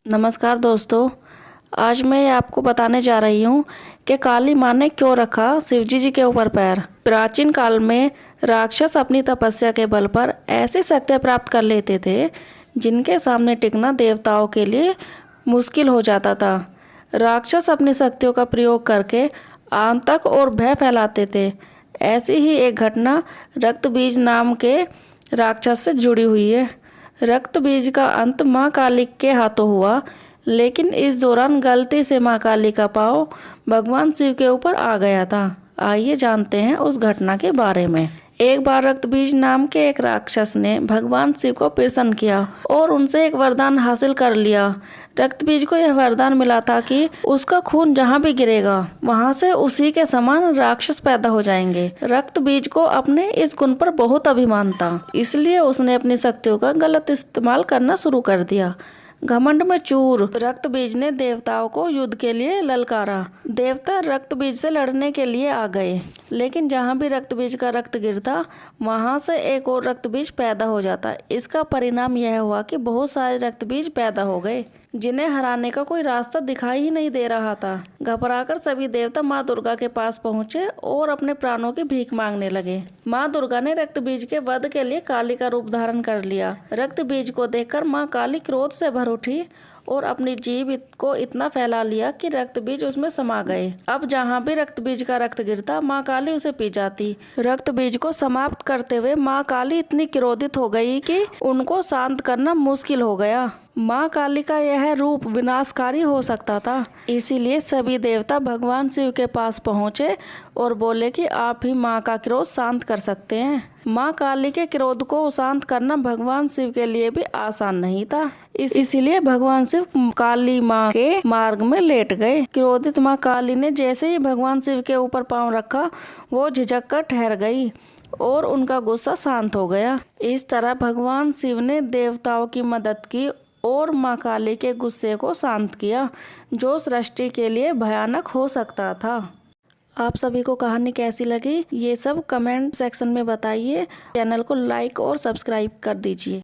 नमस्कार दोस्तों, आज मैं आपको बताने जा रही हूँ कि काली माँ ने क्यों रखा शिवजी जी के ऊपर पैर। प्राचीन काल में राक्षस अपनी तपस्या के बल पर ऐसी शक्तियाँ प्राप्त कर लेते थे जिनके सामने टिकना देवताओं के लिए मुश्किल हो जाता था। राक्षस अपनी शक्तियों का प्रयोग करके आतंक और भय फैलाते थे। ऐसी ही एक घटना रक्तबीज नाम के राक्षस से जुड़ी हुई है। रक्त बीज का अंत माँ काली के हाथों हुआ, लेकिन इस दौरान गलती से माँ काली का पाँव भगवान शिव के ऊपर आ गया था। आइए जानते हैं उस घटना के बारे में। एक बार रक्तबीज नाम के एक राक्षस ने भगवान शिव को प्रसन्न किया और उनसे एक वरदान हासिल कर लिया। रक्तबीज को यह वरदान मिला था कि उसका खून जहाँ भी गिरेगा वहां से उसी के समान राक्षस पैदा हो जाएंगे। रक्तबीज को अपने इस गुण पर बहुत अभिमान था, इसलिए उसने अपनी शक्तियों का गलत इस्तेमाल करना शुरू कर दिया। घमंड में चूर रक्तबीज ने देवताओं को युद्ध के लिए ललकारा। देवता रक्तबीज से लड़ने के लिए आ गए, लेकिन जहाँ भी रक्तबीज का रक्त गिरता वहां से एक और रक्तबीज पैदा हो जाता। इसका परिणाम यह हुआ कि बहुत सारे रक्तबीज पैदा हो गए जिन्हें हराने का कोई रास्ता दिखाई ही नहीं दे रहा था। घबराकर सभी देवता माँ दुर्गा के पास पहुँचे और अपने प्राणों की भीख मांगने लगे। माँ दुर्गा ने रक्तबीज के वध के लिए काली का रूप धारण कर लिया। रक्तबीज को देखकर माँ काली क्रोध से भर उठी और अपनी जीभ को इतना फैला लिया कि रक्तबीज उसमें समा गए। अब जहाँ भी रक्तबीज का रक्त गिरता माँ काली उसे पी जाती। रक्तबीज को समाप्त करते हुए माँ काली इतनी क्रोधित हो गई कि उनको शांत करना मुश्किल हो गया। माँ काली का यह रूप विनाशकारी हो सकता था, इसीलिए सभी देवता भगवान शिव के पास पहुँचे और बोले कि आप ही माँ का क्रोध शांत कर सकते हैं। माँ काली के क्रोध को शांत करना भगवान शिव के लिए भी आसान नहीं था, इसीलिए भगवान शिव काली माँ के मार्ग में लेट गए। क्रोधित माँ काली ने जैसे ही भगवान शिव के ऊपर पांव रखा वो झिझक कर ठहर गई और उनका गुस्सा शांत हो गया। इस तरह भगवान शिव ने देवताओं की मदद की और माँ काली के गुस्से को शांत किया, जो सृष्टि के लिए भयानक हो सकता था। आप सभी को कहानी कैसी लगी ये सब कमेंट सेक्शन में बताइए। चैनल को लाइक और सब्सक्राइब कर दीजिए।